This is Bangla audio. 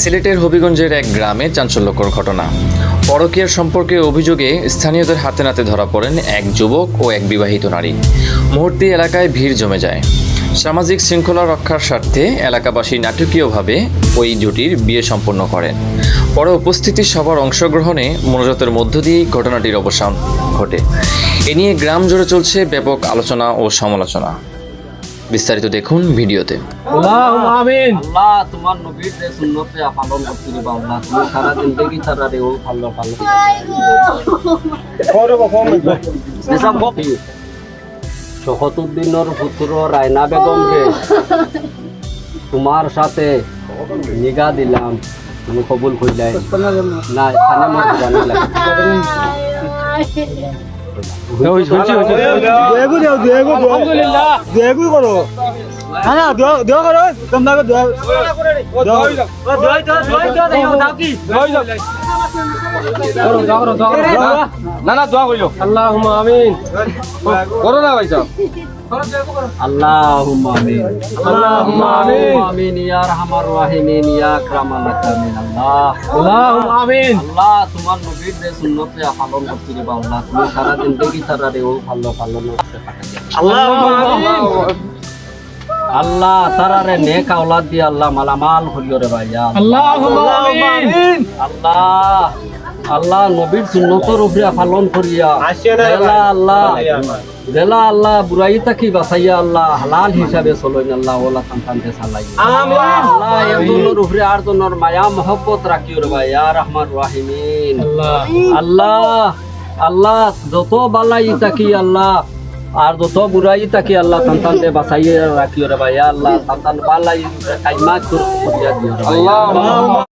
সিলেটের হবিগঞ্জের এক গ্রামে চাঞ্চল্যকর ঘটনা। পরকীয়ার সম্পর্কে অভিযোগে স্থানীয়দের হাতে নাতে ধরা পড়েন এক যুবক ও এক বিবাহিত নারী। মুহূর্তে এলাকায় ভিড় জমে যায়। সামাজিক শৃঙ্খলা রক্ষার স্বার্থে এলাকাবাসী নাটকীয়ভাবে ওই জুটির বিয়ে সম্পন্ন করেন। পরে উপস্থিতি সবার অংশগ্রহণে মনোজাতের মধ্য দিয়েই ঘটনাটির অবসান ঘটে। এ নিয়ে গ্রাম জুড়ে চলছে ব্যাপক আলোচনা ও সমালোচনা। বিস্তারিত দেখুন ভিডিওতে। আল্লাহুম্মা আমিন। আল্লাহ তোমার নবীর যে সুন্নতে পালন করতে দিবা আল্লাহ তুমি সারা জিন্দগি তারা রে ও ভালো ভালো যেসব গপি শহতুদ্দিনের পুত্র রায়না বেগম রে তোমার সাথে নিগা দিলাম, তুমি কবুল কইলাই না এখানে মোর জানা লাগে আলহামদুলিল্লাহ। দেগু করো না না দেও করো তোমরা দেও না না দোয়া কইলো। আল্লাহুম্মা আমিন। করো না ভাই সাহেব। আল্লাহুম্মা আমিন আল্লাহুম্মা আমিন। আমিন ইয়া আরহামার রাহিমিন ইয়া আকরামাল আক্রামিন। আল্লাহ আল্লাহুম্মা আমিন। আল্লাহ তোমার নবীর যে সুন্নতে পালন করতে দিবা আল্লাহ তুমি সারা জিন্দগি তারা রে ও ভালো ভালো নকশে পাঠাই আল্লাহুম্মা আমিন। আল্লাহ তারারে নেক আওলাদ দিয়ে আল্লাহ মালামাল করিও রে ভাই আল্লাহুম্মা আমিন। আল্লাহ আল্লাহ নবীর সুন্নতের উপরে পালন করিয়া দেলা আল্লাহ বুড়াই তাকি বাঁচাইয়া আল্লাহ হালাল হিসাবে চলইন আল্লাহ ওলা সন্তানকে চালাই আমিন। আল্লাহ একজনের উপরে আর জনের মায়া মহব্বত রাখিও রে ভাই ইয়া রহমান রাহিমিন। আল্লাহ আল্লাহ যত বালাই তাকি আল্লাহ আর যত বুড়াই তাকি আল্লাহ সন্তানকে বাঁচাইয়া রাখিও রে ভাই ইয়া আল্লাহ সন্তান বালাই কাইমা করিয়া দিও রে ভাই।